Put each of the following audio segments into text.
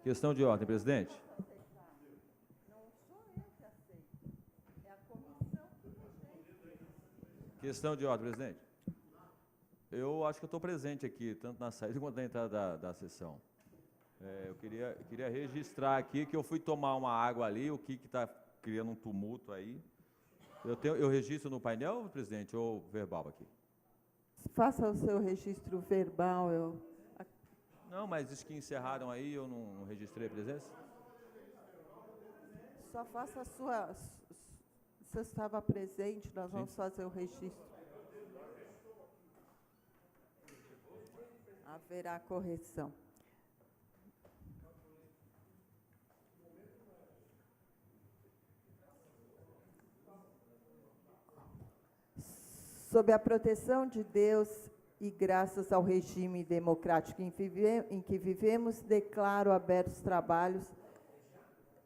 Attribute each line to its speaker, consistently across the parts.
Speaker 1: Questão de ordem, presidente. Questão de ordem, presidente. Eu acho que eu estou presente aqui, tanto na saída quanto na entrada da sessão. Eu queria registrar aqui que eu fui tomar uma água ali, o que está criando um tumulto aí. Eu registro no painel, presidente, ou verbal aqui?
Speaker 2: Faça o seu registro verbal.
Speaker 1: Não, mas diz que encerraram aí, eu não registrei a presença?
Speaker 2: Só faça a sua... Você estava presente, nós vamos fazer o registro. Haverá correção. Sob a proteção de Deus e graças ao regime democrático em que vivemos, declaro abertos os trabalhos.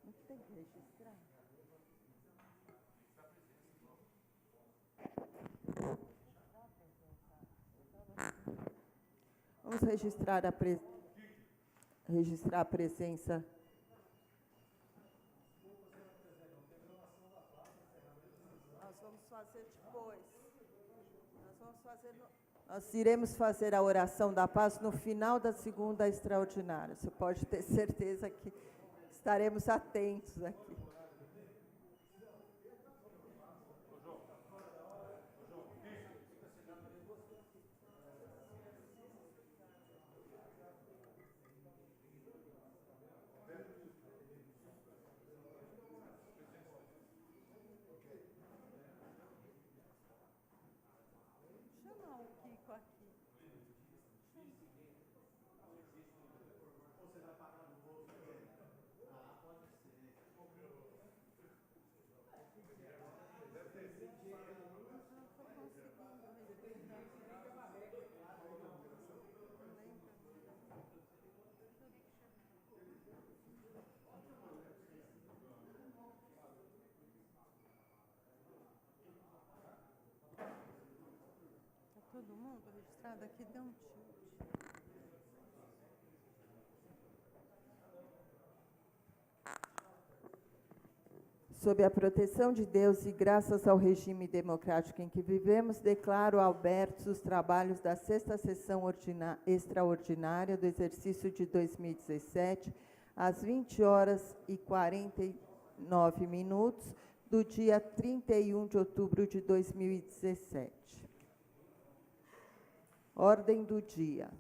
Speaker 2: Não tem que registrar? Vamos registrar a presença. Nós vamos fazer depois. Nós iremos fazer a oração da paz no final da segunda extraordinária. Você pode ter certeza que estaremos atentos aqui. Todo mundo registrado aqui, deu um tilt. Sob a proteção de Deus e graças ao regime democrático em que vivemos, declaro abertos os trabalhos da sexta sessão extraordinária do exercício de 2017, às 20h49, do dia 31 de outubro de 2017. Ordem do dia.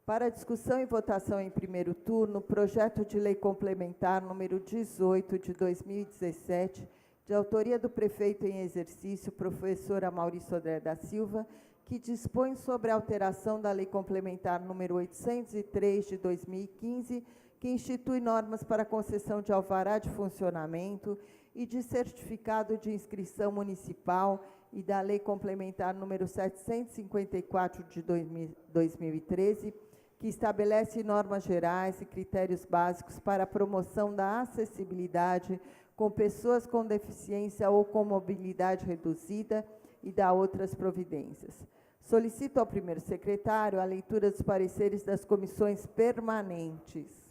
Speaker 2: Para discussão e votação em primeiro turno, projeto de lei complementar número 18 de 2017, de autoria do prefeito em exercício, professora Maurício André da Silva, que dispõe sobre a alteração da lei complementar número 803 de 2015, que institui normas para concessão de alvará de funcionamento e de certificado de inscrição municipal e da lei complementar número 754 de 2013, que estabelece normas gerais e critérios básicos para a promoção da acessibilidade com pessoas com deficiência ou com mobilidade reduzida e da outras providências. Solicito ao primeiro secretário a leitura dos pareceres das comissões permanentes.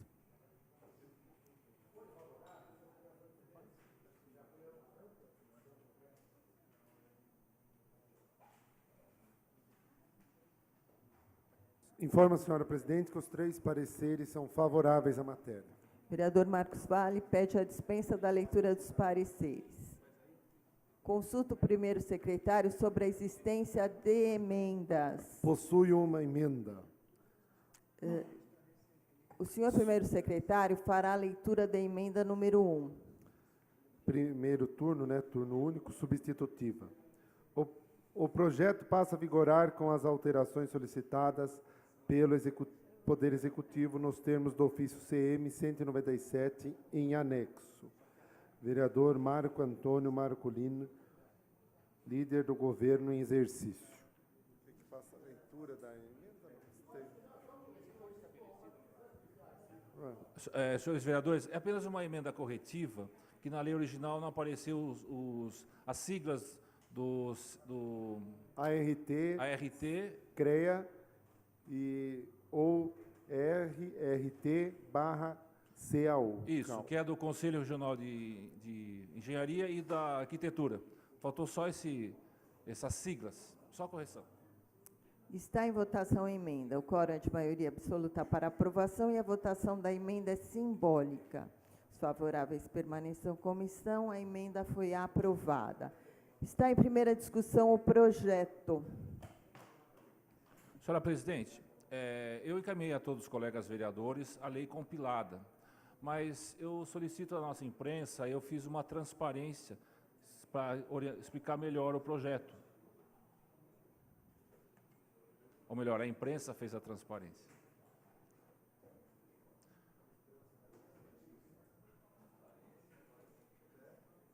Speaker 3: Informa a senhora presidente que os 3 pareceres são favoráveis à matéria.
Speaker 2: Vereador Marcos Valle pede a dispensa da leitura dos pareceres. Consulta o primeiro secretário sobre a existência de emendas.
Speaker 3: Possui uma emenda.
Speaker 2: O senhor primeiro secretário fará a leitura da emenda número 1.
Speaker 3: Primeiro turno, turno único, substitutiva. O projeto passa a vigorar com as alterações solicitadas pelo Poder Executivo nos termos do ofício CM 197, em anexo. Vereador Marco Antônio Marcolino, líder do governo em exercício. Tem que faça a leitura da emenda?
Speaker 4: Senhores vereadores, é apenas uma emenda corretiva, que na lei original não apareceu as siglas do
Speaker 3: ART, CREA ou RRT/CAU.
Speaker 4: Isso, que é do Conselho Regional de Engenharia e da Arquitetura. Faltou só essas siglas, só a correção.
Speaker 2: Está em votação a emenda. O quórum é de maioria absoluta para aprovação e a votação da emenda é simbólica. Os favoráveis permaneçam em comissão. A emenda foi aprovada. Está em primeira discussão o projeto.
Speaker 4: Senhora Presidente, eu encaminhei a todos os colegas vereadores a lei compilada, mas eu solicito à nossa imprensa, eu fiz uma transparência para explicar melhor o projeto. Ou melhor, a imprensa fez a transparência.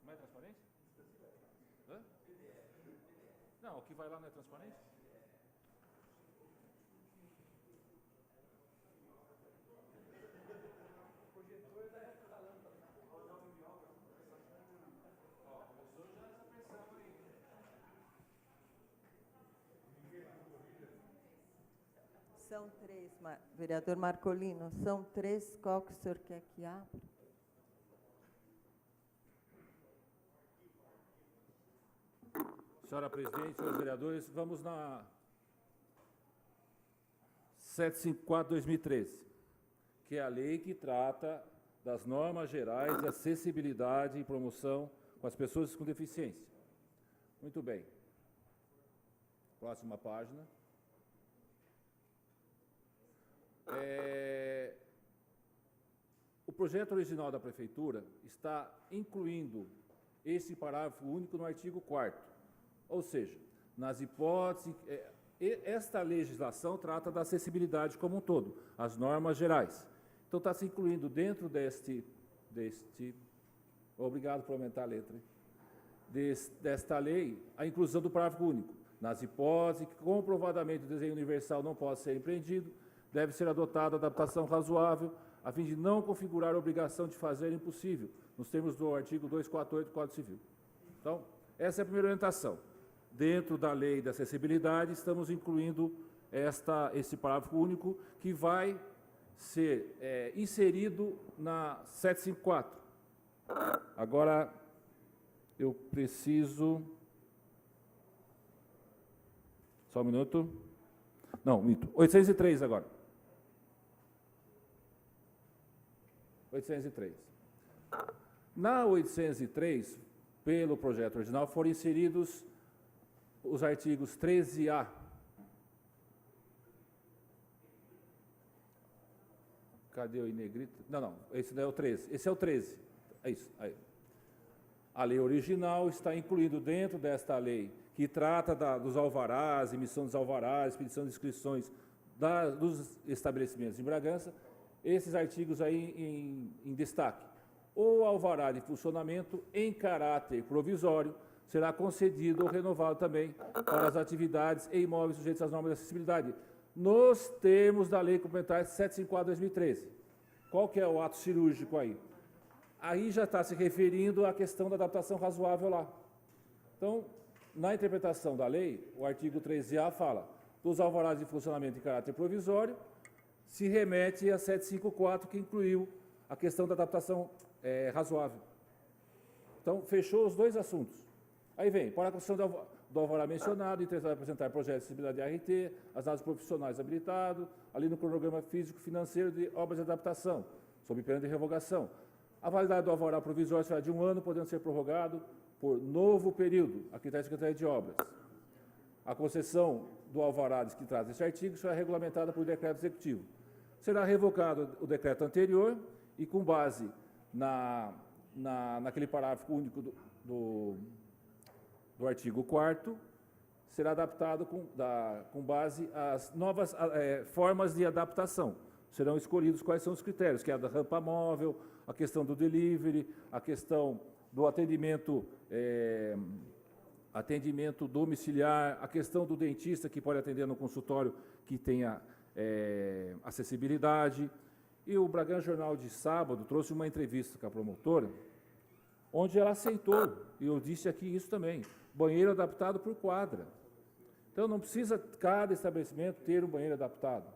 Speaker 4: Não é transparência? Hã? Não, o que vai lá não é transparência?
Speaker 2: São três, vereador Marcolino, são três. Qual que o senhor quer que abra?
Speaker 4: Senhora Presidente, senhores vereadores, vamos na 754/2013, que é a lei que trata das normas gerais de acessibilidade e promoção com as pessoas com deficiência. Muito bem. Próxima página. O projeto original da Prefeitura está incluindo esse parágrafo único no artigo 4º. Ou seja, nas hipóteses... esta legislação trata da acessibilidade como um todo, as normas gerais. Então, está se incluindo dentro deste obrigado por aumentar a letra, desta lei, a inclusão do parágrafo único. Nas hipóteses que comprovadamente o desenho universal não possa ser empreendido, deve ser adotada adaptação razoável, a fim de não configurar a obrigação de fazer impossível, nos termos do artigo 248 do Código Civil. Então, essa é a primeira orientação. Dentro da lei da acessibilidade, estamos incluindo esse parágrafo único, que vai ser inserido na 754. Agora, eu preciso... Só um minuto. Não, mito. 803 agora. 803. Na 803, pelo projeto original, foram inseridos os artigos 13A. Cadê o negrito? Não, esse não é o 13. Esse é o 13. É isso. Aí. A lei original está incluindo dentro desta lei, que trata dos alvarás, emissão dos alvarás, expedição de inscrições dos estabelecimentos em Bragança, esses artigos aí em destaque. O alvará de funcionamento em caráter provisório será concedido ou renovado também para as atividades e imóveis sujeitos às normas de acessibilidade, nos termos da Lei Complementar 754/2013. Qual que é o ato cirúrgico aí? Aí já está se referindo à questão da adaptação razoável lá. Então, na interpretação da lei, o artigo 13A fala dos alvarás de funcionamento em caráter provisório, se remete a 754, que incluiu a questão da adaptação razoável. Então, fechou os dois assuntos. Aí vem, para a construção do alvará mencionado, interessado em apresentar projeto de acessibilidade de ART, as áreas profissionais habilitados, ali no cronograma físico-financeiro de obras de adaptação, sob pena de revogação. A validade do alvará provisório será de 1 ano, podendo ser prorrogado por novo período, a critério da Secretaria de Obras. A concessão do alvará que trata esse artigo será regulamentada por decreto executivo. Será revogado o decreto anterior e, com base naquele parágrafo único do artigo 4º, será adaptado com base às novas formas de adaptação. Serão escolhidos quais são os critérios, que é a da rampa móvel, a questão do delivery, a questão do atendimento domiciliar, a questão do dentista que pode atender no consultório que tenha acessibilidade. E o Bragança Jornal de sábado trouxe uma entrevista com a promotora, onde ela aceitou, e eu disse aqui isso também, banheiro adaptado por quadra. Então, não precisa cada estabelecimento ter um banheiro adaptado.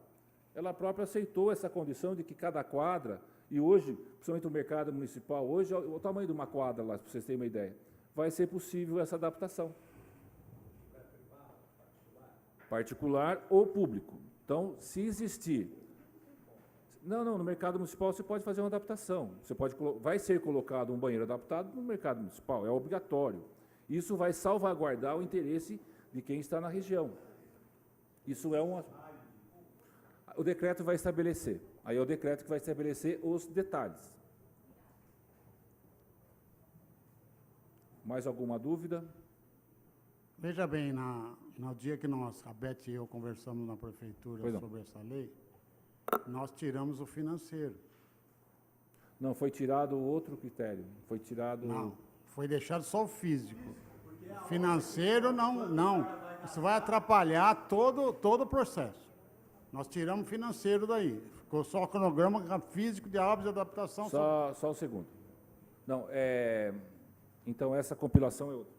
Speaker 4: Ela própria aceitou essa condição de que cada quadra, e hoje, principalmente o mercado municipal, hoje, o tamanho de uma quadra lá, para vocês terem uma ideia, vai ser possível essa adaptação. Particular ou público. Então, se existir... Não, no mercado municipal você pode fazer uma adaptação. Vai ser colocado um banheiro adaptado no mercado municipal, é obrigatório. Isso vai salvaguardar o interesse de quem está na região. Isso é o decreto vai estabelecer. Aí é o decreto que vai estabelecer os detalhes. Mais alguma dúvida?
Speaker 5: Veja bem, no dia que a Beth e eu conversamos na prefeitura sobre essa lei, nós tiramos o financeiro.
Speaker 4: Não, foi tirado outro critério. Foi tirado...
Speaker 5: Não, foi deixado só o físico. Financeiro, não. Isso vai atrapalhar todo o processo. Nós tiramos o financeiro daí. Ficou só o cronograma físico de obras de adaptação.
Speaker 4: Só um segundo. Não, então essa compilação é outra.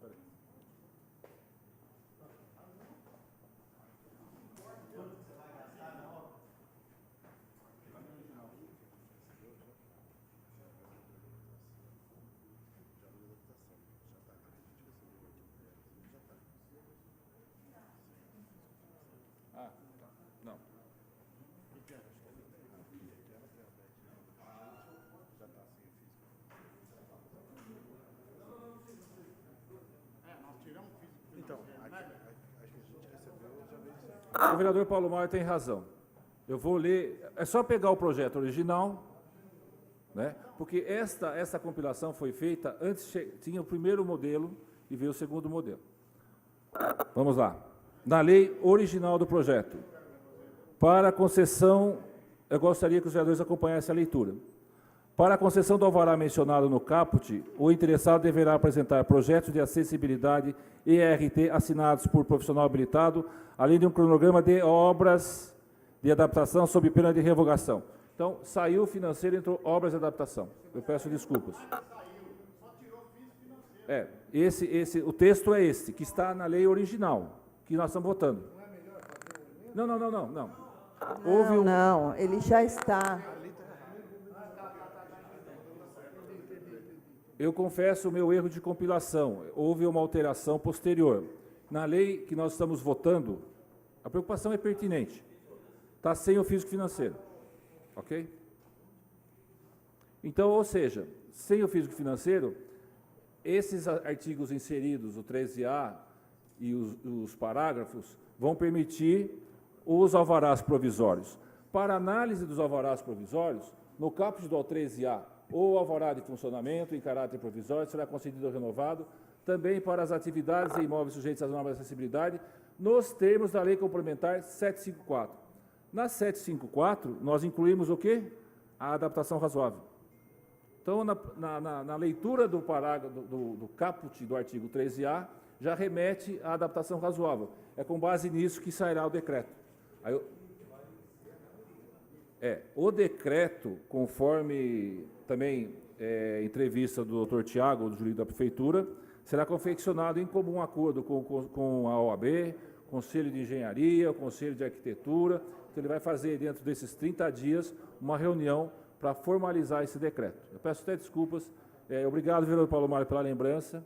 Speaker 4: Não. O vereador Paulo Maia tem razão. Eu vou ler, é só pegar o projeto original, né? Porque essa compilação foi feita antes, tinha o primeiro modelo e veio o segundo modelo. Vamos lá. Na lei original do projeto, para a concessão, eu gostaria que os vereadores acompanhassem a leitura. Para a concessão do alvará mencionado no caput, o interessado deverá apresentar projetos de acessibilidade ERT assinados por profissional habilitado, além de um cronograma de obras de adaptação sob pena de revogação. Então, saiu o financeiro, entrou obras de adaptação. Eu peço desculpas. O texto é esse, que está na lei original, que nós estamos votando. Não.
Speaker 2: Não, ele já está.
Speaker 4: Eu confesso o meu erro de compilação. Houve uma alteração posterior. Na lei que nós estamos votando, a preocupação é pertinente. Está sem o físico financeiro. Ok? Então, ou seja, sem o físico financeiro, esses artigos inseridos, o 13A e os parágrafos, vão permitir os alvarás provisórios. Para análise dos alvarás provisórios, no caput do 13A, ou alvará de funcionamento em caráter provisório será concedido ou renovado, também para as atividades e imóveis sujeitos às normas de acessibilidade, nos termos da Lei Complementar 754. Na 754, nós incluímos o quê? A adaptação razoável. Então, na leitura do parágrafo do caput do artigo 13A, já remete à adaptação razoável. É com base nisso que sairá o decreto. O decreto, conforme também entrevista do Dr. Tiago, do jurídico da Prefeitura, será confeccionado em comum acordo com a OAB, Conselho de Engenharia, o Conselho de Arquitetura. Então, ele vai fazer, dentro desses 30 dias, uma reunião para formalizar esse decreto. Eu peço até desculpas. Obrigado, vereador Paulo Maia, pela lembrança.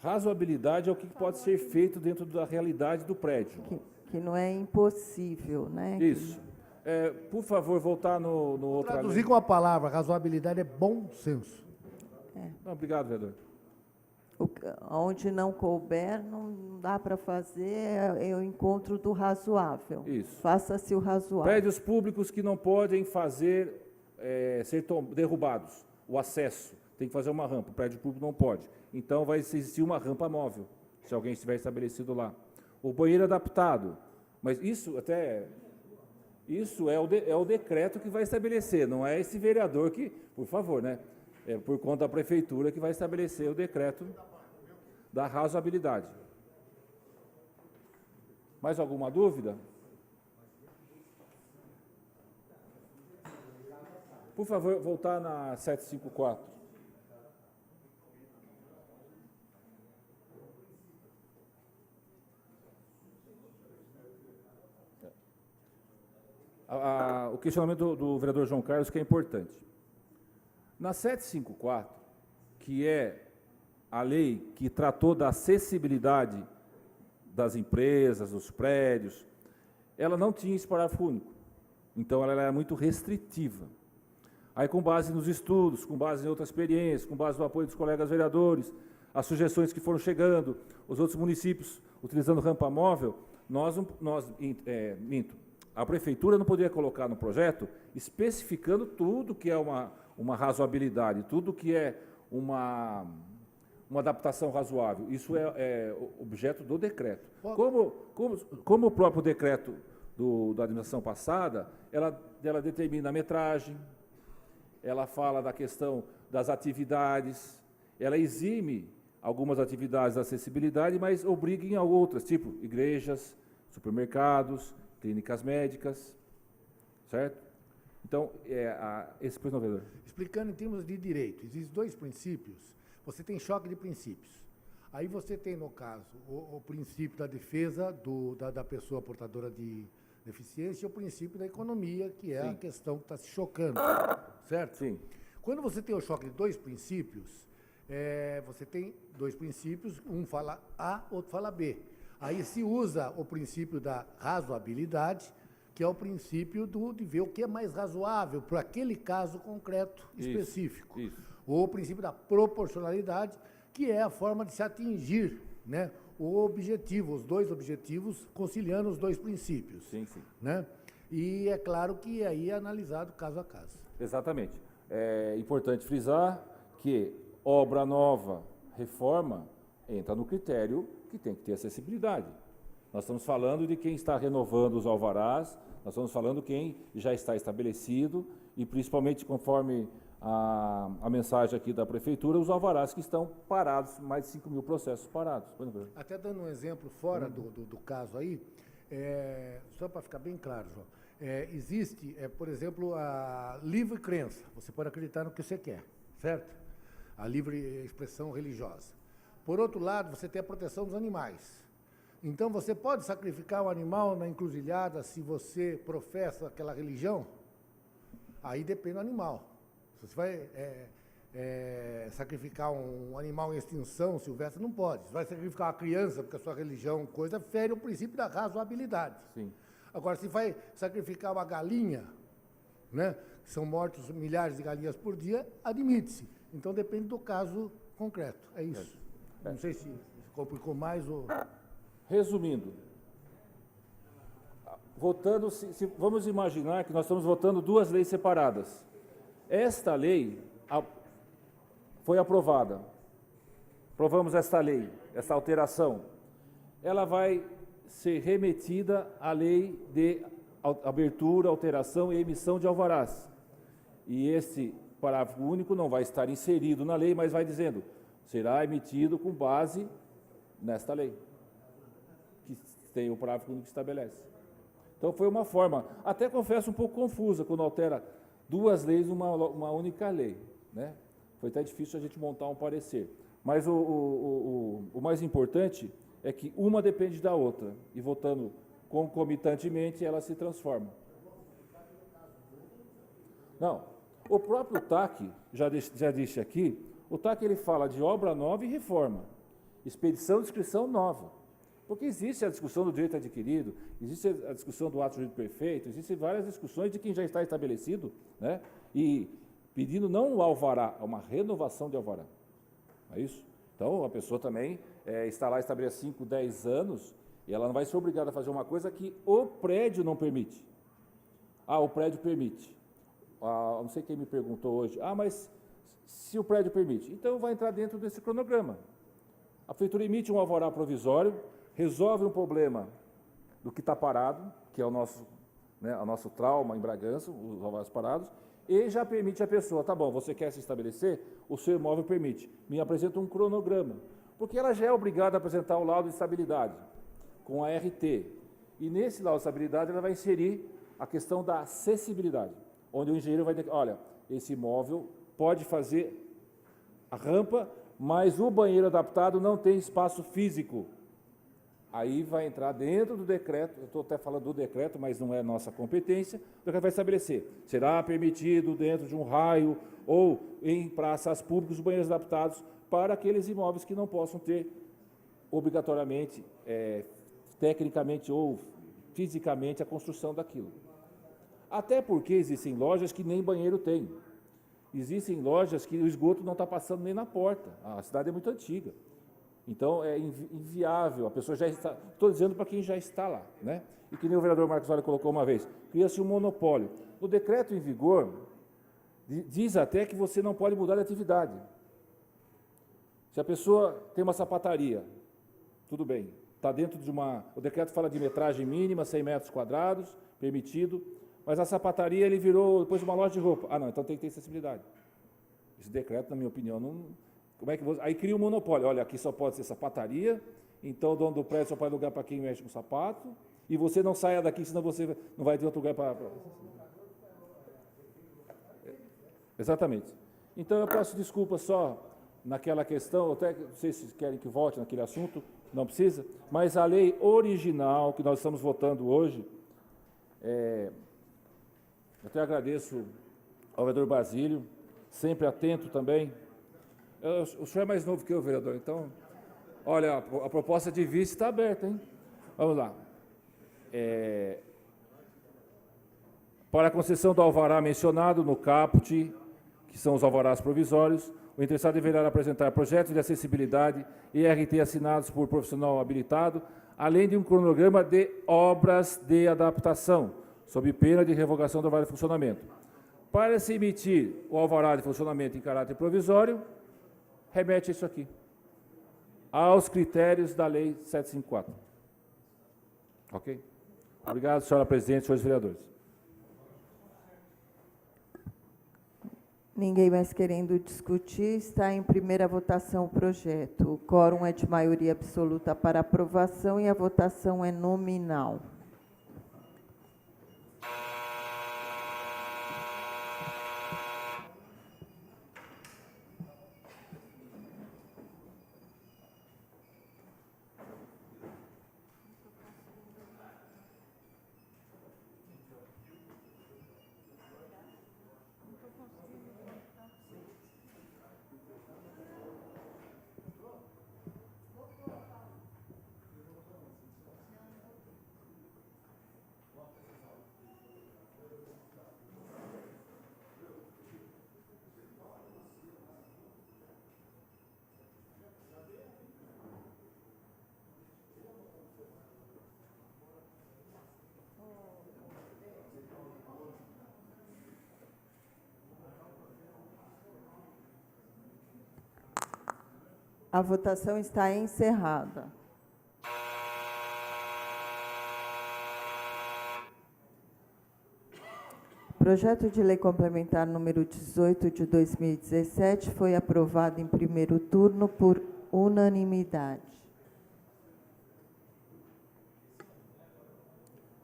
Speaker 4: Razoabilidade é o que pode ser feito dentro da realidade do prédio.
Speaker 2: Que não é impossível, né?
Speaker 4: Isso. Por favor, voltar no outro...
Speaker 6: Traduzir com a palavra, razoabilidade é bom senso.
Speaker 4: Obrigado, vereador.
Speaker 2: Onde não couber, não dá para fazer, é o encontro do razoável.
Speaker 4: Isso.
Speaker 2: Faça-se o razoável.
Speaker 4: Prédios públicos que não podem ser derrubados. O acesso, tem que fazer uma rampa. O prédio público não pode. Então, vai existir uma rampa móvel, se alguém estiver estabelecido lá. O banheiro adaptado. Mas isso é o decreto que vai estabelecer, não é esse vereador que, por favor, né? É por conta da prefeitura que vai estabelecer o decreto da razoabilidade. Mais alguma dúvida? Por favor, voltar na 754. O questionamento do vereador João Carlos, que é importante. Na 754, que é a lei que tratou da acessibilidade das empresas, dos prédios, ela não tinha esse parágrafo único. Então, ela era muito restritiva. Aí, com base nos estudos, com base em outras experiências, com base no apoio dos colegas vereadores, as sugestões que foram chegando, os outros municípios utilizando rampa móvel, a prefeitura não poderia colocar no projeto especificando tudo que é uma razoabilidade, tudo que é uma adaptação razoável. Isso é objeto do decreto. Como o próprio decreto da administração passada, ela determina a metragem, ela fala da questão das atividades, ela exime algumas atividades da acessibilidade, mas obriga em outras, tipo igrejas, supermercados, clínicas médicas, certo? Então, esse vereador.
Speaker 6: Explicando em termos de direito, existem dois princípios. Você tem choque de princípios. Aí você tem, no caso, o princípio da defesa da pessoa portadora de deficiência e o princípio da economia, que é a questão que está se chocando, certo?
Speaker 4: Sim.
Speaker 6: Quando você tem o choque de dois princípios, você tem dois princípios, um fala A, outro fala B. Aí se usa o princípio da razoabilidade, que é o princípio de ver o que é mais razoável para aquele caso concreto específico.
Speaker 4: Isso.
Speaker 6: Ou o princípio da proporcionalidade, que é a forma de se atingir, né, o objetivo, os dois objetivos, conciliando os dois princípios.
Speaker 4: Sim, sim.
Speaker 6: Né? E é claro que aí é analisado caso a caso.
Speaker 4: Exatamente. É importante frisar que obra nova, reforma, entra no critério que tem que ter acessibilidade. Nós estamos falando de quem está renovando os alvarás, nós estamos falando quem já está estabelecido e, principalmente, conforme a mensagem aqui da Prefeitura, os alvarás que estão parados, mais de 5.000 processos parados.
Speaker 6: Até dando um exemplo fora do caso aí, só para ficar bem claro, João, existe, por exemplo, a livre crença. Você pode acreditar no que você quer, certo? A livre expressão religiosa. Por outro lado, você tem a proteção dos animais. Então, você pode sacrificar um animal na encruzilhada se você professa aquela religião? Aí depende do animal. Se você vai sacrificar um animal em extinção silvestre, não pode. Se vai sacrificar uma criança, porque a sua religião, coisa, fere o princípio da razoabilidade.
Speaker 4: Sim.
Speaker 6: Agora, se vai sacrificar uma galinha, né, que são mortos milhares de galinhas por dia, admite-se. Então, depende do caso concreto. É isso. Não sei se complicou mais ou...
Speaker 4: Resumindo, votando, vamos imaginar que nós estamos votando duas leis separadas. Esta lei foi aprovada. Aprovamos esta lei, essa alteração. Ela vai ser remetida à lei de abertura, alteração e emissão de alvarás. E esse parágrafo único não vai estar inserido na lei, mas vai dizendo, será emitido com base nesta lei, que tem o parágrafo único que estabelece. Então, foi uma forma, até confesso, um pouco confusa, quando altera duas leis numa única lei, né? Foi até difícil a gente montar um parecer. Mas o mais importante é que uma depende da outra, e votando concomitantemente, ela se transforma. Não, o próprio TAC, já disse aqui, o TAC ele fala de obra nova e reforma, expedição de inscrição nova. Porque existe a discussão do direito adquirido, existe a discussão do ato jurídico perfeito, existem várias discussões de quem já está estabelecido, né? E pedindo não o alvará, uma renovação de alvará. É isso? Então, a pessoa também está lá estabelecido há 5, 10 anos, e ela não vai ser obrigada a fazer uma coisa que o prédio não permite. Ah, o prédio permite. Não sei quem me perguntou hoje. Ah, mas se o prédio permite. Então, vai entrar dentro desse cronograma. A prefeitura emite um alvará provisório, resolve um problema do que está parado, que é o nosso trauma em Bragança, os alvarás parados, e já permite a pessoa, tá bom, você quer se estabelecer? O seu imóvel permite. Me apresenta um cronograma, porque ela já é obrigada a apresentar o laudo de estabilidade, com a RT. E nesse laudo de estabilidade, ela vai inserir a questão da acessibilidade, onde o engenheiro vai dizer, olha, esse imóvel pode fazer a rampa, mas o banheiro adaptado não tem espaço físico. Aí vai entrar dentro do decreto, eu estou até falando do decreto, mas não é nossa competência, o decreto vai estabelecer, será permitido dentro de um raio ou em praças públicas os banheiros adaptados para aqueles imóveis que não possam ter obrigatoriamente, tecnicamente ou fisicamente a construção daquilo. Até porque existem lojas que nem banheiro tem. Existem lojas que o esgoto não está passando nem na porta. A cidade é muito antiga. Então, é inviável. A pessoa já está... Estou dizendo para quem já está lá, né? E que nem o vereador Marcos Vale colocou uma vez. Cria-se um monopólio. No decreto em vigor, diz até que você não pode mudar de atividade. Se a pessoa tem uma sapataria, tudo bem. Está dentro de uma... O decreto fala de metragem mínima, 100 metros quadrados, permitido. Mas a sapataria, ele virou depois uma loja de roupa. Ah, não, então tem que ter acessibilidade. Esse decreto, na minha opinião, não... Como é que você... Aí cria um monopólio. Olha, aqui só pode ser sapataria, então o dono do prédio só pode alugar para quem mexe com sapato, e você não saia daqui, senão você não vai ter outro lugar para... Exatamente. Então, eu peço desculpa só naquela questão, até não sei se querem que volte naquele assunto, não precisa, mas a lei original que nós estamos votando hoje, eu até agradeço ao vereador Basílio, sempre atento também. O senhor é mais novo que eu, vereador, então, olha, a proposta de vice está aberta, hein? Vamos lá. Para a concessão do alvará mencionado no caput, que são os alvarás provisórios, o interessado deverá apresentar projetos de acessibilidade e RT assinados por profissional habilitado, além de um cronograma de obras de adaptação, sob pena de revogação do alvará de funcionamento. Para se emitir o alvará de funcionamento em caráter provisório, remete isso aqui, aos critérios da Lei 754. Ok? Obrigado, senhora presidente, senhores vereadores.
Speaker 2: Ninguém mais querendo discutir, está em primeira votação o projeto. O quórum é de maioria absoluta para aprovação e a votação é nominal. A votação está encerrada. O projeto de lei complementar número 18 de 2017 foi aprovado em primeiro turno por unanimidade.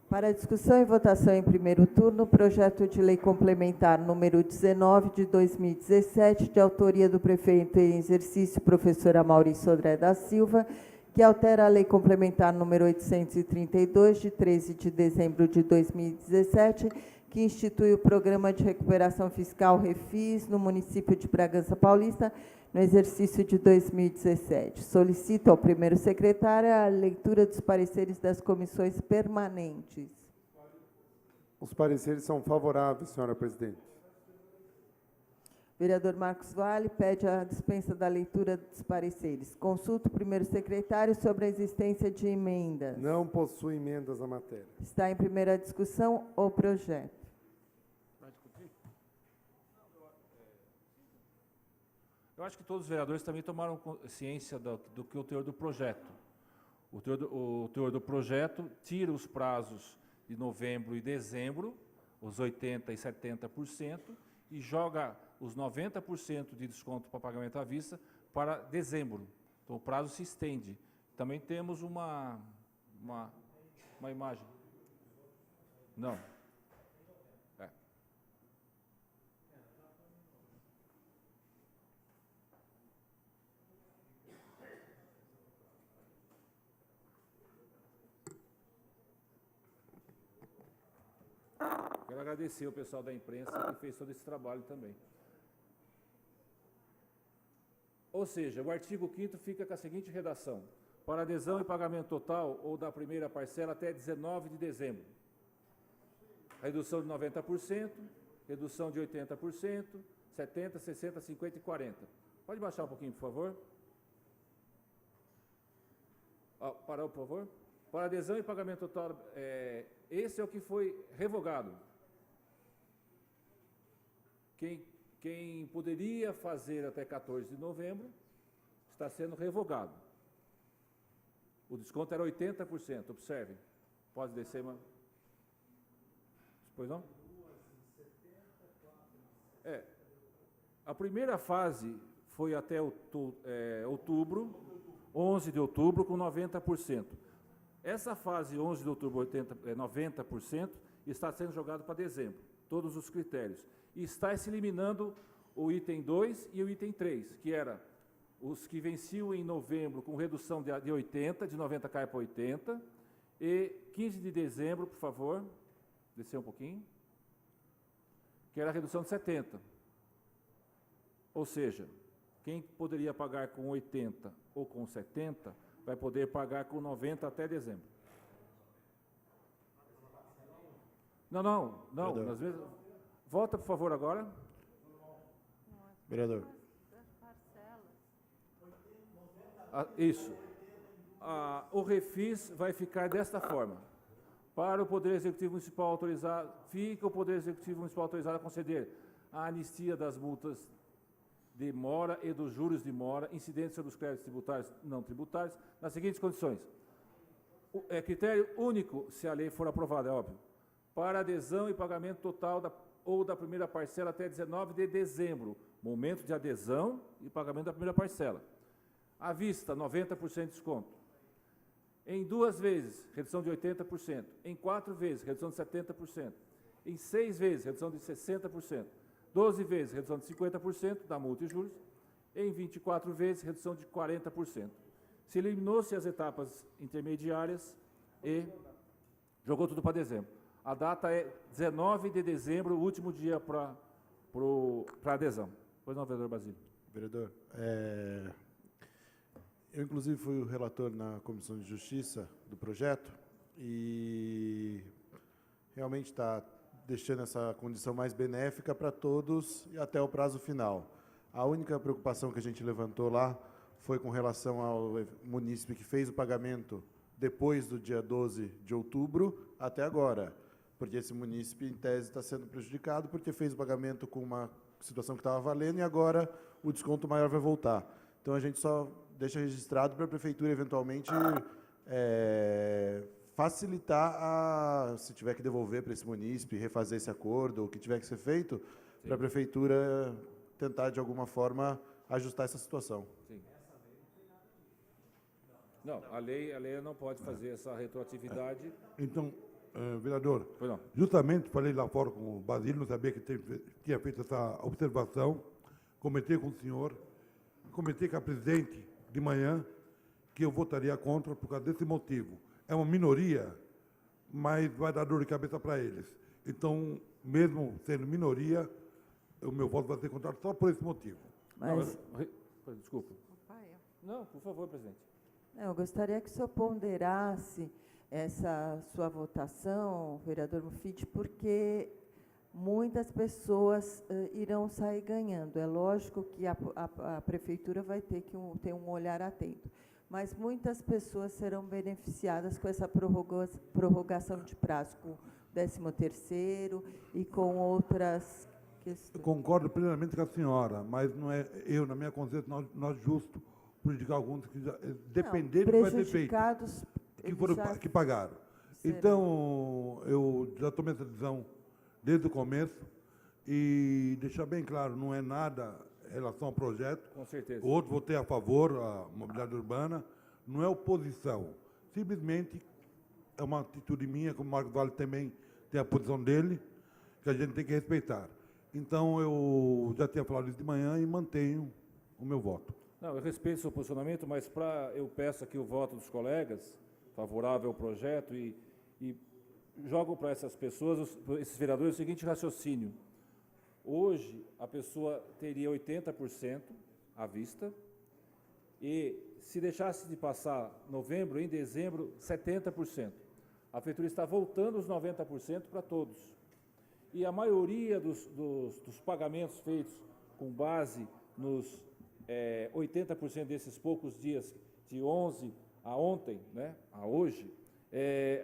Speaker 2: Para discussão e votação em primeiro turno, o projeto de lei complementar número 19 de 2017, de autoria do prefeito em exercício, professor Maurício Sodré da Silva, que altera a lei complementar número 832, de 13 de dezembro de 2017, que institui o Programa de Recuperação Fiscal Refis no município de Bragança Paulista, no exercício de 2017. Solicito ao primeiro secretário a leitura dos pareceres das comissões permanentes.
Speaker 3: Os pareceres são favoráveis, senhora presidente.
Speaker 2: Vereador Marcos Vale pede a dispensa da leitura dos pareceres. Consulta o primeiro secretário sobre a existência de emendas.
Speaker 3: Não possui emendas à matéria.
Speaker 2: Está em primeira discussão o projeto.
Speaker 4: Eu acho que todos os vereadores também tomaram ciência do que o teor do projeto. O teor do projeto tira os prazos de novembro e dezembro, os 80% e 70%, e joga os 90% de desconto para pagamento à vista para dezembro. Então, o prazo se estende. Também temos uma uma imagem. Não. É. Quero agradecer o pessoal da imprensa que fez todo esse trabalho também. Ou seja, o artigo 5º fica com a seguinte redação: para adesão e pagamento total ou da primeira parcela até 19 de dezembro. Redução de 90%, redução de 80%, 70%, 60%, 50% e 40%. Pode baixar um pouquinho, por favor? Parou, por favor? Para adesão e pagamento total, esse é o que foi revogado. Quem poderia fazer até 14 de novembro está sendo revogado. O desconto era 80%, observem. Pode descer, mas... Pois não? A primeira fase foi até outubro, 11 de outubro, com 90%. Essa fase 11 de outubro, 90%, está sendo jogado para dezembro, todos os critérios. E está se eliminando o item 2 e o item 3, que era os que venciam em novembro com redução de 80, de 90 cai para 80, e 15 de dezembro, por favor, descer um pouquinho, que era a redução de 70. Ou seja, quem poderia pagar com 80 ou com 70, vai poder pagar com 90 até dezembro. Não. Às vezes... Volta, por favor, agora.
Speaker 7: Vereador.
Speaker 4: Isso. O refis vai ficar desta forma. Para o Poder Executivo Municipal autorizar, fica o Poder Executivo Municipal autorizado a conceder a anistia das multas de mora e dos juros de mora incidentes sobre os créditos tributários e não tributários, nas seguintes condições. Critério único, se a lei for aprovada, é óbvio. Para adesão e pagamento total ou da primeira parcela até 19 de dezembro, momento de adesão e pagamento da primeira parcela. À vista, 90% de desconto. Em 2 vezes, redução de 80%. Em 4 vezes, redução de 70%. Em 6 vezes, redução de 60%. 12 vezes, redução de 50% da multa e juros. Em 24 vezes, redução de 40%. Se eliminou-se as etapas intermediárias e jogou tudo para dezembro. A data é 19 de dezembro, o último dia para adesão. Pois não, vereador Basílio.
Speaker 7: Vereador, eu inclusive fui o relator na Comissão de Justiça do projeto e realmente está deixando essa condição mais benéfica para todos e até o prazo final. A única preocupação que a gente levantou lá foi com relação ao munícipe que fez o pagamento depois do dia 12 de outubro até agora, porque esse munícipe, em tese, está sendo prejudicado porque fez o pagamento com uma situação que estava valendo e agora o desconto maior vai voltar. Então, a gente só deixa registrado para a Prefeitura, eventualmente, facilitar, se tiver que devolver para esse munícipe, refazer esse acordo, o que tiver que ser feito, para a Prefeitura tentar, de alguma forma, ajustar essa situação.
Speaker 4: Sim. Não, a lei não pode fazer essa retroatividade.
Speaker 8: Então, vereador,
Speaker 4: Pois não.
Speaker 8: justamente falei lá fora com o Basílio, não sabia que tinha feito essa observação, comentei com o senhor, comentei com a presidente de manhã que eu votaria contra por causa desse motivo. É uma minoria, mas vai dar dor de cabeça para eles. Então, mesmo sendo minoria, o meu voto vai ser contrário só por esse motivo.
Speaker 2: Mas,
Speaker 4: Desculpa. Não, por favor, presidente.
Speaker 2: eu gostaria que o senhor ponderasse essa sua votação, vereador Mufid, porque muitas pessoas irão sair ganhando. É lógico que a prefeitura vai ter que ter um olhar atento, mas muitas pessoas serão beneficiadas com essa prorrogação de prazo, com o 13º e com outras questões.
Speaker 8: Eu concordo plenamente com a senhora, mas não é eu, na minha consciência, nós justo prejudicar alguns que já, dependendo do que vai ter feito,
Speaker 2: prejudicados,
Speaker 8: que pagaram.
Speaker 2: serão.
Speaker 8: Então, eu já tomei essa decisão desde o começo e deixar bem claro, não é nada em relação ao projeto.
Speaker 4: Com certeza.
Speaker 8: O outro votei a favor, a mobilidade urbana, não é oposição. Simplesmente é uma atitude minha, como o Marcos Vale também tem a posição dele, que a gente tem que respeitar. Então, eu já tinha falado isso de manhã e mantenho o meu voto.
Speaker 4: Não, eu respeito o seu posicionamento, mas eu peço aqui o voto dos colegas, favorável ao projeto, e jogo para essas pessoas, esses vereadores, o seguinte raciocínio. Hoje, a pessoa teria 80% à vista, e se deixasse de passar novembro, em dezembro, 70%. A prefeitura está voltando os 90% para todos. E a maioria dos pagamentos feitos com base nos 80% desses poucos dias, de 11 a ontem, né, a hoje,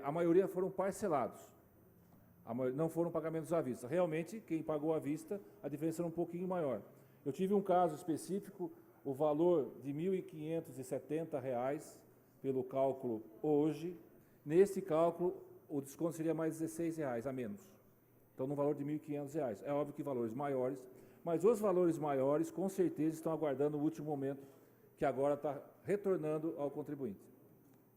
Speaker 4: a maioria foram parcelados. Não foram pagamentos à vista. Realmente, quem pagou à vista, a diferença era um pouquinho maior. Eu tive um caso específico, o valor de R$ 1.570 pelo cálculo hoje. Nesse cálculo, o desconto seria mais R$ 16 a menos. Então, no valor de R$ 1.500. É óbvio que valores maiores, mas os valores maiores, com certeza, estão aguardando o último momento, que agora está retornando ao contribuinte.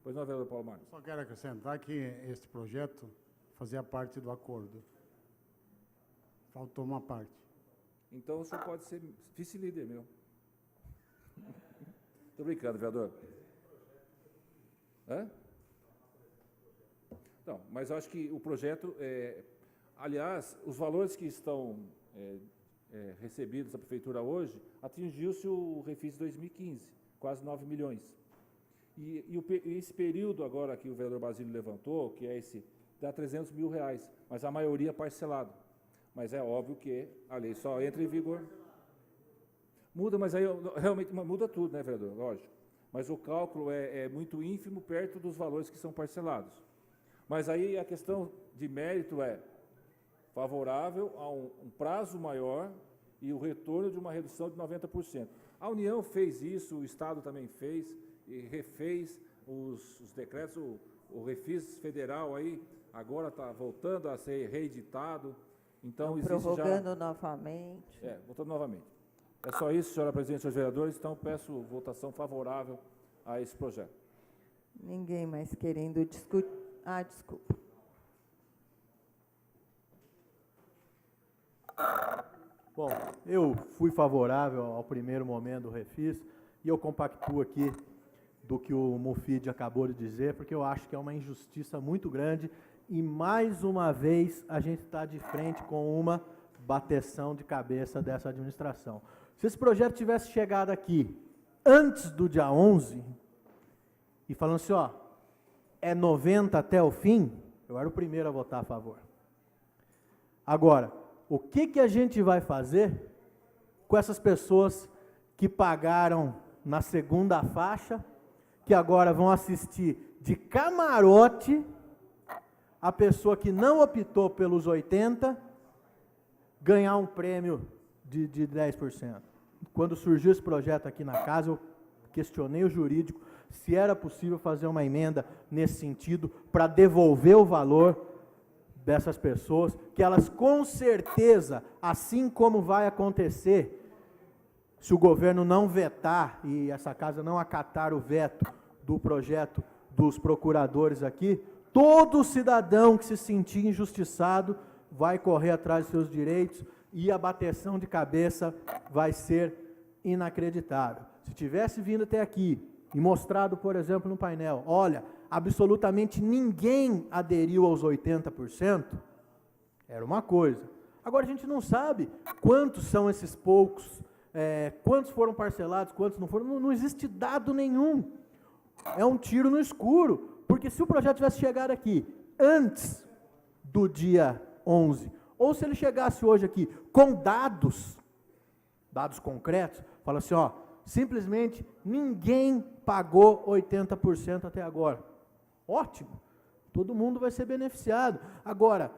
Speaker 4: Pois não, vereador Paulo Marcos.
Speaker 5: Só quero acrescentar que este projeto fazia parte do acordo. Faltou uma parte.
Speaker 4: Então, o senhor pode ser vice-líder meu. Estou brincando, vereador. Hã? Não, mas eu acho que o projeto, aliás, os valores que estão recebidos da prefeitura hoje, atingiu-se o refis de 2015, quase 9 milhões. E esse período agora que o vereador Basílio levantou, que é esse, dá R$ 300 mil, mas a maioria parcelado. Mas é óbvio que a lei só entra em vigor. Muda, mas aí realmente muda tudo, né, vereador? Lógico. Mas o cálculo é muito ínfimo perto dos valores que são parcelados. Mas aí a questão de mérito é favorável a um prazo maior e o retorno de uma redução de 90%. A União fez isso, o Estado também fez, e refez os decretos, o refis federal aí agora está voltando a ser reeditado. Então, existe
Speaker 2: prorrogando novamente.
Speaker 4: Voltando novamente. É só isso, senhora presidente, senhores vereadores, então peço votação favorável a esse projeto.
Speaker 2: Ninguém mais querendo discutir. Ah, desculpa.
Speaker 9: Bom, eu fui favorável ao primeiro momento do refis e eu compactuo aqui do que o Mufid acabou de dizer, porque eu acho que é uma injustiça muito grande e, mais uma vez, a gente está de frente com uma bateção de cabeça dessa administração. Se esse projeto tivesse chegado aqui antes do dia 11 e falando assim, ó, é 90 até o fim, eu era o primeiro a votar a favor. Agora, o que a gente vai fazer com essas pessoas que pagaram na segunda faixa, que agora vão assistir de camarote a pessoa que não optou pelos 80 ganhar um prêmio de 10%. Quando surgiu esse projeto aqui na casa, eu questionei o jurídico se era possível fazer uma emenda nesse sentido para devolver o valor dessas pessoas, que elas com certeza, assim como vai acontecer, se o governo não vetar e essa casa não acatar o veto do projeto dos procuradores aqui, todo cidadão que se sentir injustiçado vai correr atrás dos seus direitos e a bateção de cabeça vai ser inacreditável. Se tivesse vindo até aqui e mostrado, por exemplo, no painel, olha, absolutamente ninguém aderiu aos 80%, era uma coisa. Agora a gente não sabe quantos são esses poucos, quantos foram parcelados, quantos não foram, não existe dado nenhum. É um tiro no escuro, porque se o projeto tivesse chegado aqui antes do dia 11, ou se ele chegasse hoje aqui com dados concretos, fala assim, ó, simplesmente ninguém pagou 80% até agora. Ótimo, todo mundo vai ser beneficiado. Agora,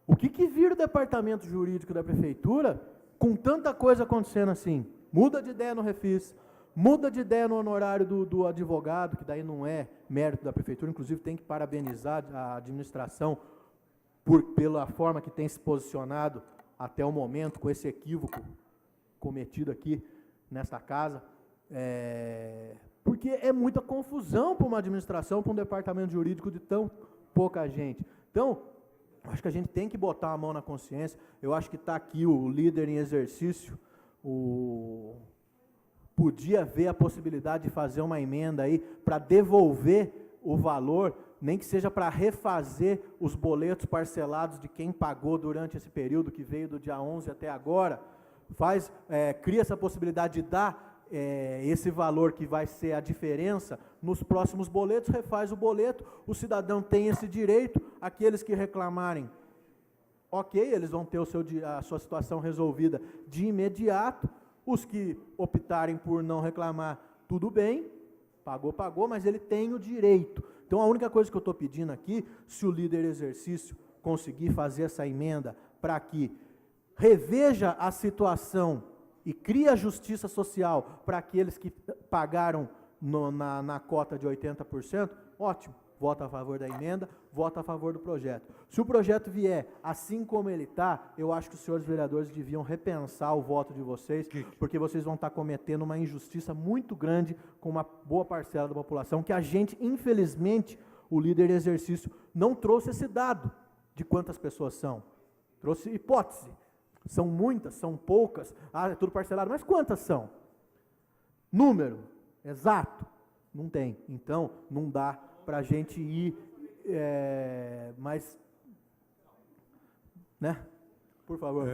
Speaker 9: o que vira o departamento jurídico da prefeitura com tanta coisa acontecendo assim? Muda de ideia no refis, muda de ideia no honorário do advogado, que daí não é mérito da prefeitura, inclusive tem que parabenizar a administração pela forma que tem se posicionado até o momento, com esse equívoco cometido aqui nesta casa, porque é muita confusão para uma administração, para um departamento jurídico de tão pouca gente. Então, acho que a gente tem que botar a mão na consciência. Eu acho que está aqui o líder em exercício, podia ver a possibilidade de fazer uma emenda aí para devolver o valor, nem que seja para refazer os boletos parcelados de quem pagou durante esse período que veio do dia 11 até agora, cria essa possibilidade de dar esse valor que vai ser a diferença nos próximos boletos, refaz o boleto, o cidadão tem esse direito, aqueles que reclamarem, ok, eles vão ter a sua situação resolvida de imediato, os que optarem por não reclamar, tudo bem, pagou, mas ele tem o direito. Então, a única coisa que eu estou pedindo aqui, se o líder exercício conseguir fazer essa emenda para que reveja a situação e crie a justiça social para aqueles que pagaram na cota de 80%, ótimo, vota a favor da emenda, vota a favor do projeto. Se o projeto vier assim como ele está, eu acho que os senhores vereadores deviam repensar o voto de vocês, porque vocês vão estar cometendo uma injustiça muito grande com uma boa parcela da população, que a gente, infelizmente, o líder de exercício não trouxe esse dado de quantas pessoas são. Trouxe hipótese. São muitas, são poucas, é tudo parcelado, mas quantas são? Número exato? Não tem. Então, não dá para a gente ir mais, né? Por favor.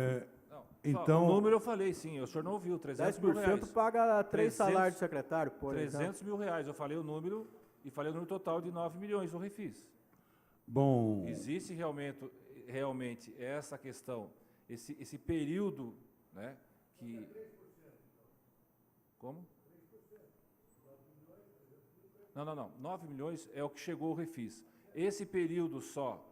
Speaker 4: Então, o número eu falei, sim, o senhor não ouviu, 300 mil reais.
Speaker 9: 10% paga 3 salários de secretário, por
Speaker 4: 300 mil reais, eu falei o número, e falei o número total de 9 milhões, eu refis.
Speaker 8: Bom...
Speaker 4: Existe realmente essa questão, esse período, né, que... Como? Não, 9 milhões é o que chegou o refis. Esse período só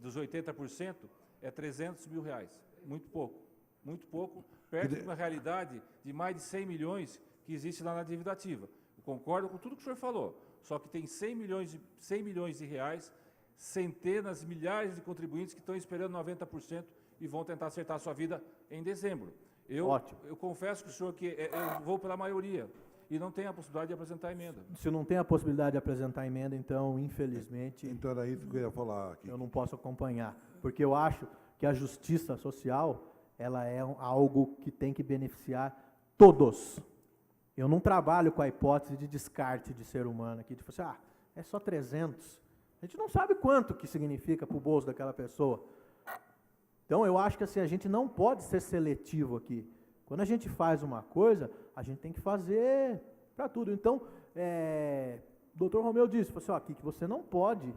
Speaker 4: dos 80% é 300 mil reais. Muito pouco, perto de uma realidade de mais de 100 milhões que existe lá na dívida ativa. Eu concordo com tudo que o senhor falou, só que tem 100 milhões de reais, centenas, milhares de contribuintes que estão esperando 90% e vão tentar acertar a sua vida em dezembro.
Speaker 9: Ótimo.
Speaker 4: Eu confesso que o senhor eu vou pela maioria e não tem a possibilidade de apresentar emenda.
Speaker 9: Se não tem a possibilidade de apresentar emenda, então, infelizmente...
Speaker 8: Então era isso que eu ia falar aqui.
Speaker 9: Eu não posso acompanhar, porque eu acho que a justiça social, ela é algo que tem que beneficiar todos. Eu não trabalho com a hipótese de descarte de ser humano aqui, tipo assim, é só 300. A gente não sabe quanto que significa para o bolso daquela pessoa. Então, eu acho que assim, a gente não pode ser seletivo aqui. Quando a gente faz uma coisa, a gente tem que fazer para tudo. Então, o doutor Romeu disse, aqui que você não pode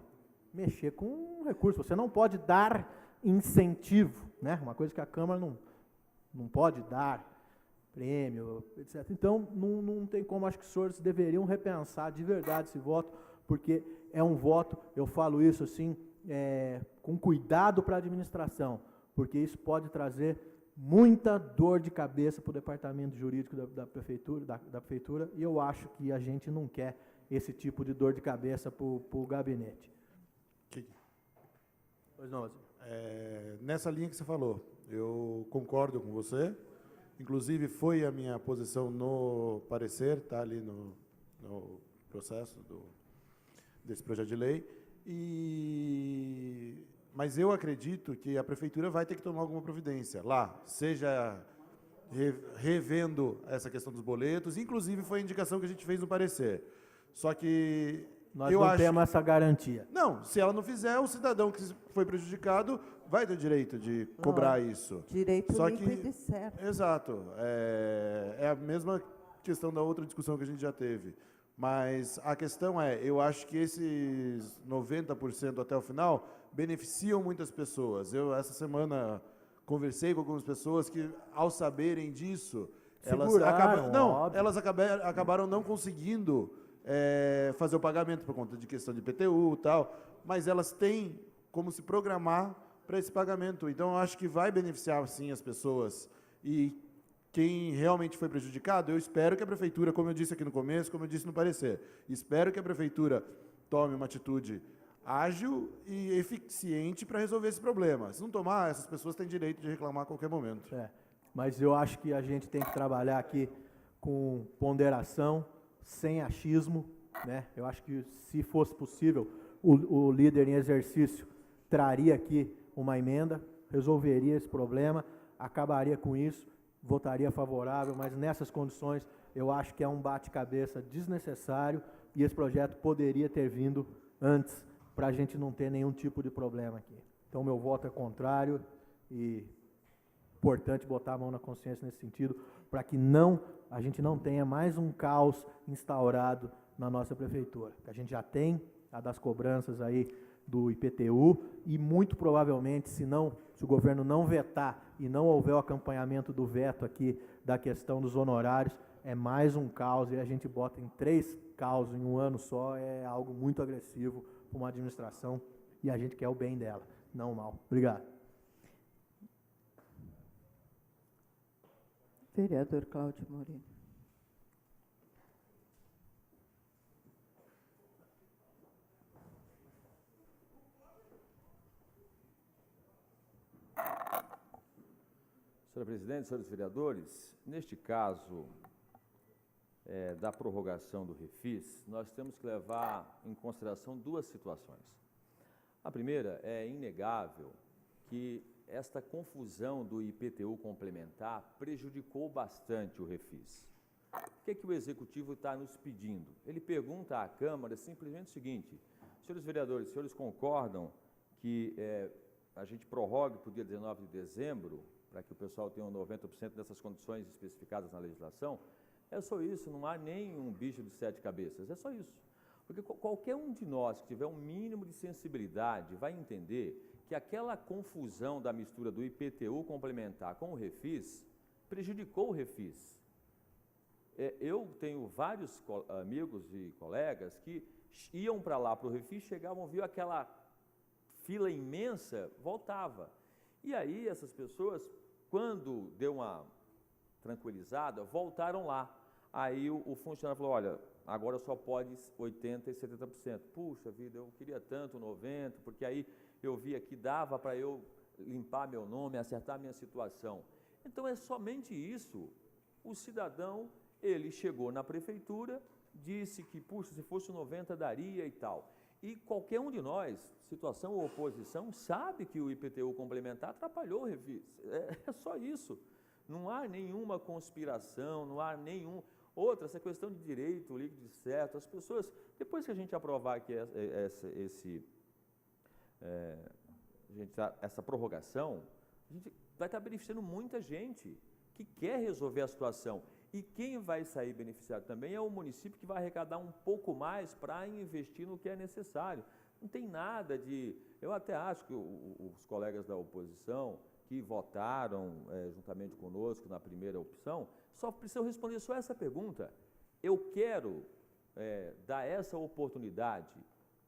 Speaker 9: mexer com recurso, você não pode dar incentivo, né? Uma coisa que a Câmara não pode dar, prêmio, etc. Então, não tem como, acho que os senhores deveriam repensar de verdade esse voto, porque é um voto, eu falo isso assim, com cuidado para a administração, porque isso pode trazer muita dor de cabeça para o departamento jurídico da prefeitura, e eu acho que a gente não quer esse tipo de dor de cabeça para o gabinete. Pois não,
Speaker 7: nessa linha que você falou, eu concordo com você, inclusive foi a minha posição no parecer, está ali no processo desse projeto de lei, mas eu acredito que a prefeitura vai ter que tomar alguma providência lá, seja revendo essa questão dos boletos, inclusive foi a indicação que a gente fez no parecer. Só que
Speaker 9: nós não temos essa garantia.
Speaker 7: Não, se ela não fizer, o cidadão que foi prejudicado vai ter o direito de cobrar isso.
Speaker 2: Direito
Speaker 7: Só
Speaker 2: limpo
Speaker 7: que,
Speaker 2: e de certo.
Speaker 7: Exato. É a mesma questão da outra discussão que a gente já teve. Mas a questão eu acho que esses 90% até o final beneficiam muitas pessoas. Eu, essa semana, conversei com algumas pessoas que, ao saberem disso, elas acabaram não conseguindo fazer o pagamento por conta de questão de IPTU e tal, mas elas têm como se programar para esse pagamento. Então, eu acho que vai beneficiar, sim, as pessoas. E quem realmente foi prejudicado, eu espero que a prefeitura, como eu disse aqui no começo, como eu disse no parecer, espero que a prefeitura tome uma atitude ágil e eficiente para resolver esse problema. Se não tomar, essas pessoas têm direito de reclamar a qualquer momento.
Speaker 9: Mas eu acho que a gente tem que trabalhar aqui com ponderação, sem achismo, né? Eu acho que, se fosse possível, o líder em exercício traria aqui uma emenda, resolveria esse problema, acabaria com isso, votaria favorável, mas nessas condições eu acho que é um bate-cabeça desnecessário e esse projeto poderia ter vindo antes, para a gente não ter nenhum tipo de problema aqui. Então, meu voto é contrário e importante botar a mão na consciência nesse sentido, para que a gente não tenha mais um caos instaurado na nossa prefeitura. A gente já tem a das cobranças aí do IPTU e, muito provavelmente, se o governo não vetar e não houver o acompanhamento do veto aqui da questão dos honorários, é mais um caos, e a gente bota em 3 caos em um ano só, é algo muito agressivo para uma administração, e a gente quer o bem dela, não o mal. Obrigado.
Speaker 2: Vereador Cláudio Moreno.
Speaker 1: Senhora Presidente, senhores vereadores, neste caso da prorrogação do refis, nós temos que levar em consideração 2 situações. A primeira, é inegável que esta confusão do IPTU complementar prejudicou bastante o refis. O que o Executivo está nos pedindo? Ele pergunta à Câmara simplesmente o seguinte: senhores vereadores, os senhores concordam que a gente prorrogue para o dia 19 de dezembro, para que o pessoal tenha 90% dessas condições especificadas na legislação? É só isso, não há nenhum bicho de 7 cabeças, é só isso. Porque qualquer um de nós que tiver um mínimo de sensibilidade vai entender que aquela confusão da mistura do IPTU complementar com o refis prejudicou o refis. Eu tenho vários amigos e colegas que iam para lá, para o refis, chegavam, viam aquela fila imensa, voltava. E aí essas pessoas, quando deu uma tranquilizada, voltaram lá. Aí o funcionário falou: olha, agora só pode 80% e 70%. Puxa vida, eu queria tanto 90%, porque aí eu via que dava para eu limpar meu nome, acertar minha situação. Então é somente isso. O cidadão, ele chegou na prefeitura, disse que, puxa, se fosse 90% daria e tal. E qualquer um de nós, situação ou oposição, sabe que o IPTU complementar atrapalhou o refis. É só isso. Não há nenhuma conspiração, não há nenhum... Outra, essa questão de direito, líquido de certo, as pessoas, depois que a gente aprovar aqui essa prorrogação, a gente vai estar beneficiando muita gente que quer resolver a situação. E quem vai sair beneficiado também é o município, que vai arrecadar um pouco mais para investir no que é necessário. Não tem nada de... Eu até acho que os colegas da oposição que votaram juntamente conosco na primeira opção, só precisam responder só essa pergunta: eu quero dar essa oportunidade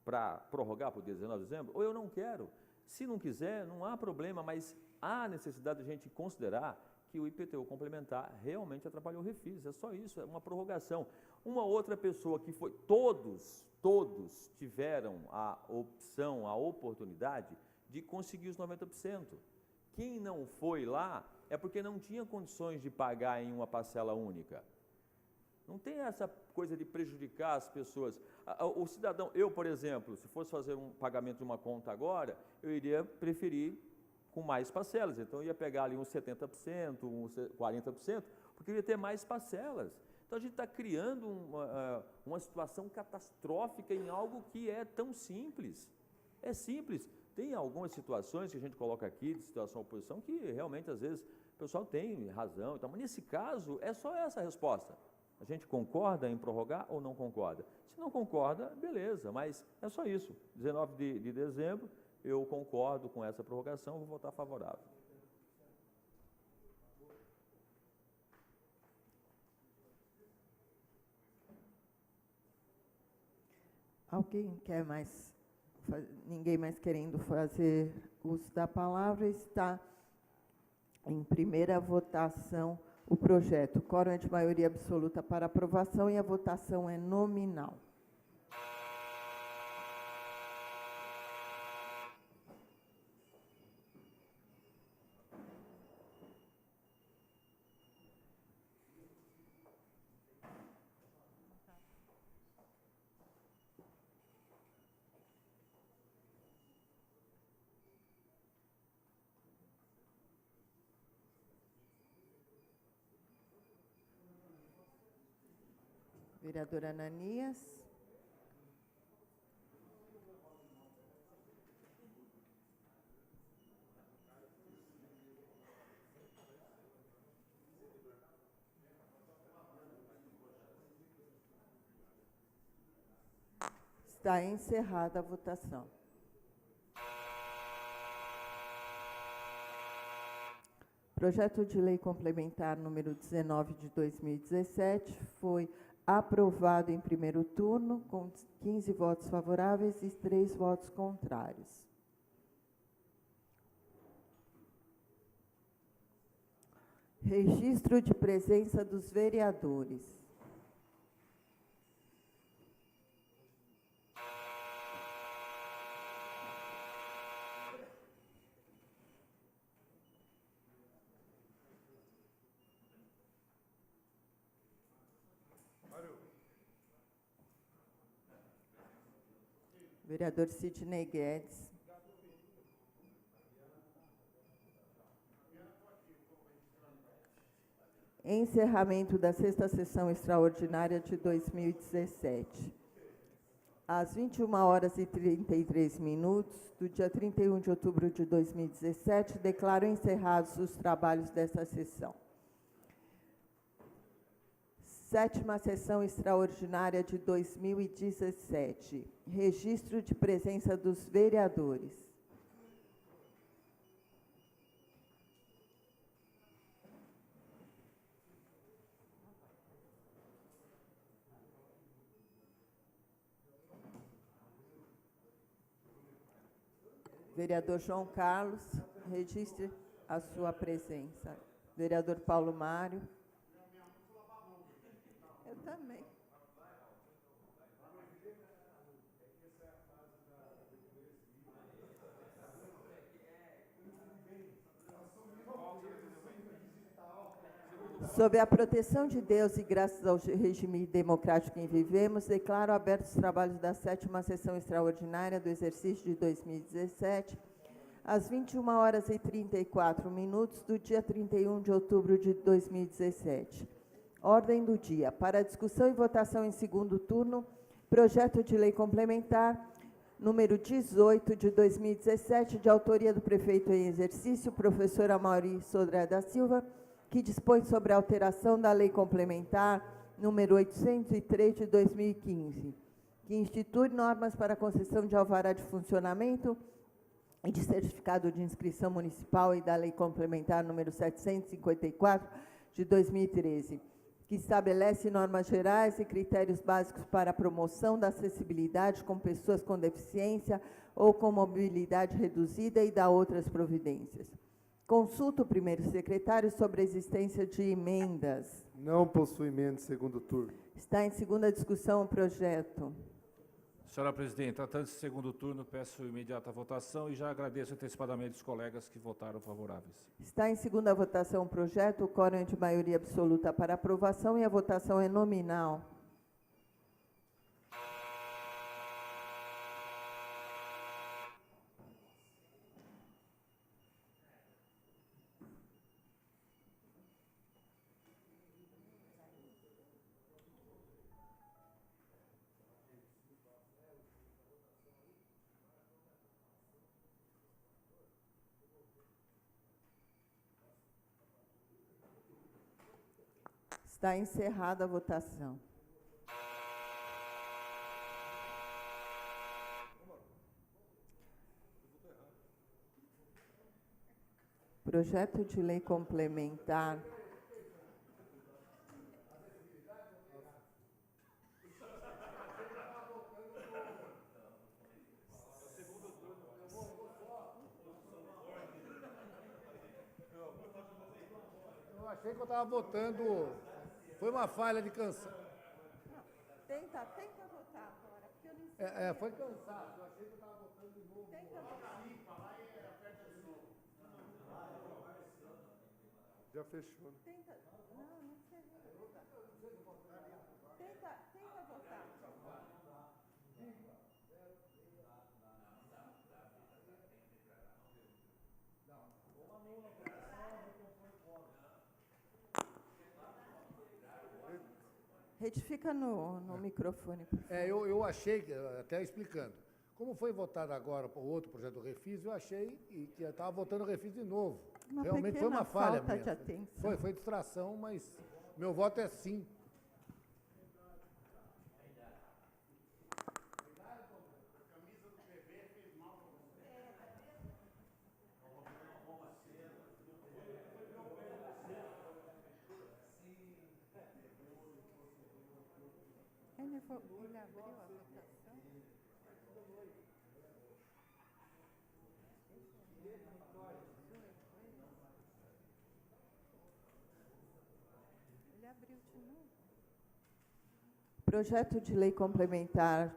Speaker 1: para prorrogar para o dia 19 de dezembro, ou eu não quero? Se não quiser, não há problema, mas há necessidade de a gente considerar que o IPTU complementar realmente atrapalhou o refis. É só isso, é uma prorrogação. Uma outra pessoa que foi... Todos tiveram a opção, a oportunidade de conseguir os 90%. Quem não foi lá é porque não tinha condições de pagar em uma parcela única. Não tem essa coisa de prejudicar as pessoas. O cidadão, eu, por exemplo, se fosse fazer um pagamento de uma conta agora, eu iria preferir com mais parcelas. Então, eu ia pegar ali uns 70%, uns 40%, porque eu ia ter mais parcelas. Então, a gente está criando uma situação catastrófica em algo que é tão simples. É simples. Tem algumas situações que a gente coloca aqui, de situação oposição, que realmente, às vezes, o pessoal tem razão. Então, mas nesse caso, é só essa a resposta. A gente concorda em prorrogar ou não concorda? Se não concorda, beleza, mas é só isso. 19 de dezembro, eu concordo com essa prorrogação, vou votar favorável.
Speaker 2: Alguém quer mais? Ninguém mais querendo fazer uso da palavra, está em primeira votação o projeto. Quórum é de maioria absoluta para aprovação e a votação é nominal. Vereador Ananias. Está encerrada a votação. Projeto de lei complementar número 19 de 2017 foi aprovado em primeiro turno com 15 votos favoráveis e 3 votos contrários. Registro de presença dos vereadores. Vereador Sidney Guedes. Encerramento da 6ª sessão extraordinária de 2017. Às 21h33 do dia 31 de outubro de 2017, declaro encerrados os trabalhos desta sessão. 7ª sessão extraordinária de 2017. Registro de presença dos vereadores. Vereador João Carlos, registre a sua presença. Vereador Paulo Mário. Eu também. Sob a proteção de Deus e graças ao regime democrático em que vivemos, declaro abertos os trabalhos da 7ª sessão extraordinária do exercício de 2017, às 21h34 do dia 31 de outubro de 2017. Ordem do dia. Para discussão e votação em segundo turno, projeto de lei complementar número 18 de 2017, de autoria do prefeito em exercício, professor Amaury Sodré da Silva, que dispõe sobre a alteração da lei complementar número 803 de 2015, que institui normas para a concessão de alvará de funcionamento e de certificado de inscrição municipal e da lei complementar número 754 de 2013, que estabelece normas gerais e critérios básicos para a promoção da acessibilidade com pessoas com deficiência ou com mobilidade reduzida e dá outras providências. Consulta o primeiro secretário sobre a existência de emendas.
Speaker 3: Não possui emenda em segundo turno.
Speaker 2: Está em segunda discussão o projeto.
Speaker 4: Senhora presidente, tratando-se de segundo turno, peço imediata votação e já agradeço antecipadamente os colegas que votaram favoráveis.
Speaker 2: Está em segunda votação o projeto, o quórum é de maioria absoluta para aprovação e a votação é nominal. Está encerrada a votação. Projeto de lei complementar.
Speaker 6: Eu achei que eu estava votando. Foi uma falha de cansaço.
Speaker 2: Tenta votar agora, porque eu não sei.
Speaker 6: Foi cansaço. Eu achei que eu estava votando de novo.
Speaker 2: Tenta votar.
Speaker 3: Já fechou, né?
Speaker 2: Tenta. Não sei. Tenta votar. Retifica no microfone, por favor.
Speaker 6: Eu achei, até explicando, como foi votado agora o outro projeto do Refis, eu achei que estava votando o Refis de novo.
Speaker 2: Uma
Speaker 6: Realmente foi uma
Speaker 2: pequena
Speaker 6: falha
Speaker 2: falta
Speaker 6: minha.
Speaker 2: de atenção.
Speaker 6: Foi distração, mas meu voto é sim.
Speaker 2: Ele abriu a votação? Ele abriu de novo. Projeto de Lei Complementar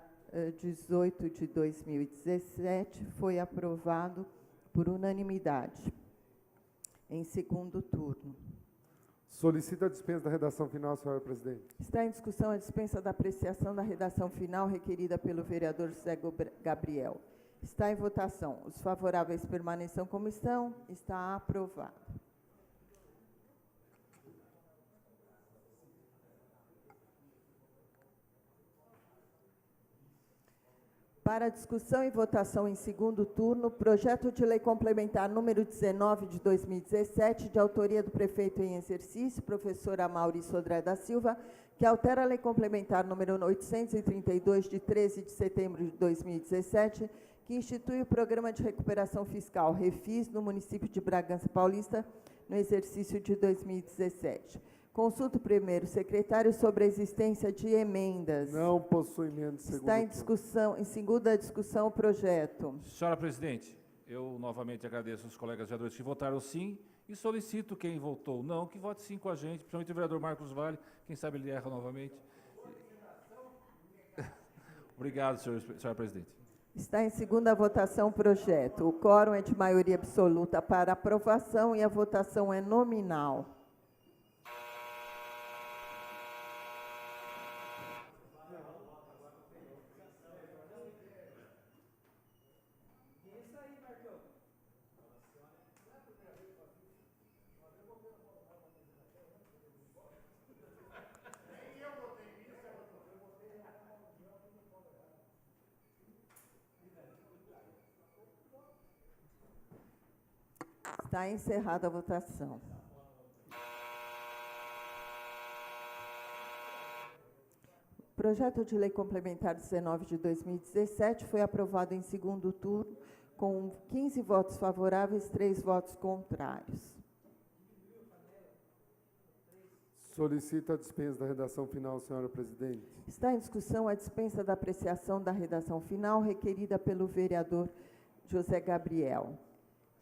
Speaker 2: 18 de 2017 foi aprovado por unanimidade em segundo turno.
Speaker 3: Solicito a dispensa da redação final, senhora presidente.
Speaker 2: Está em discussão a dispensa da apreciação da redação final requerida pelo vereador José Gabriel. Está em votação. Os favoráveis permaneçam como estão. Está aprovado. Para discussão e votação em segundo turno, projeto de lei complementar número 19 de 2017, de autoria do prefeito em exercício, professor Amaury Sodré da Silva, que altera a lei complementar número 832 de 13 de setembro de 2017, que institui o Programa de Recuperação Fiscal Refis no município de Bragança Paulista no exercício de 2017. Consulta o primeiro secretário sobre a existência de emendas.
Speaker 3: Não possui emenda de segundo
Speaker 2: Está em
Speaker 3: turno.
Speaker 2: discussão, em segunda discussão, o projeto.
Speaker 4: Senhora presidente, eu novamente agradeço aos colegas vereadores que votaram sim e solicito quem votou não, que vote sim com a gente, principalmente o vereador Marcos Vale, quem sabe ele erra novamente. Obrigado, senhora presidente.
Speaker 2: Está em segunda votação o projeto. O quórum é de maioria absoluta para aprovação e a votação é nominal. Está encerrada a votação. O projeto de lei complementar 19 de 2017 foi aprovado em segundo turno com 15 votos favoráveis, 3 votos contrários.
Speaker 3: Solicito a dispensa da redação final, senhora presidente.
Speaker 2: Está em discussão a dispensa da apreciação da redação final requerida pelo vereador José Gabriel.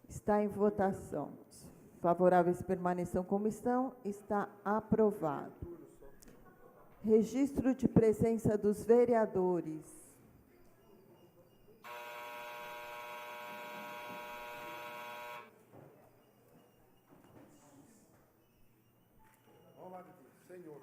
Speaker 2: Está em votação. Os favoráveis permaneçam como estão. Está aprovado. Registro de presença dos vereadores.
Speaker 3: Senhor.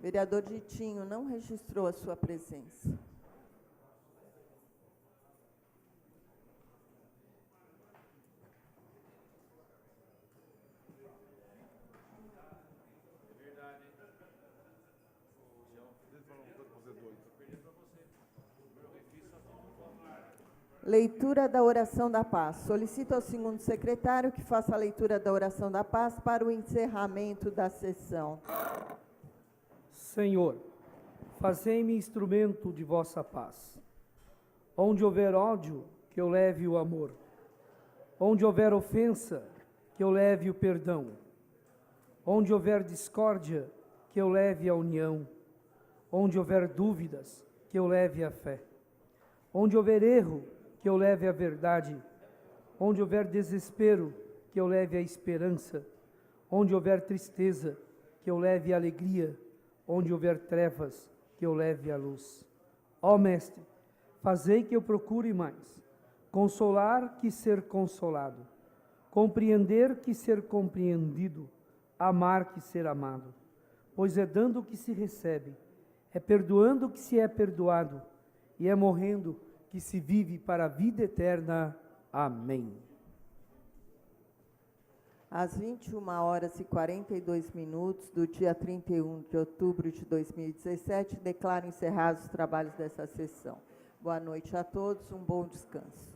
Speaker 2: Vereador Ditinho não registrou a sua presença. Leitura da oração da paz. Solicito ao segundo secretário que faça a leitura da oração da paz para o encerramento da sessão.
Speaker 10: Senhor, fazei-me instrumento de vossa paz. Onde houver ódio, que eu leve o amor. Onde houver ofensa, que eu leve o perdão. Onde houver discórdia, que eu leve a união. Onde houver dúvidas, que eu leve a fé. Onde houver erro, que eu leve a verdade. Onde houver desespero, que eu leve a esperança. Onde houver tristeza, que eu leve a alegria. Onde houver trevas, que eu leve a luz. Ó Mestre, fazei que eu procure mais, consolar que ser consolado, compreender que ser compreendido, amar que ser amado. Pois é dando que se recebe, é perdoando que se é perdoado, e é morrendo que se vive para a vida eterna. Amém.
Speaker 2: Às 21h42 do dia 31 de outubro de 2017, declaro encerrados os trabalhos dessa sessão. Boa noite a todos, um bom descanso.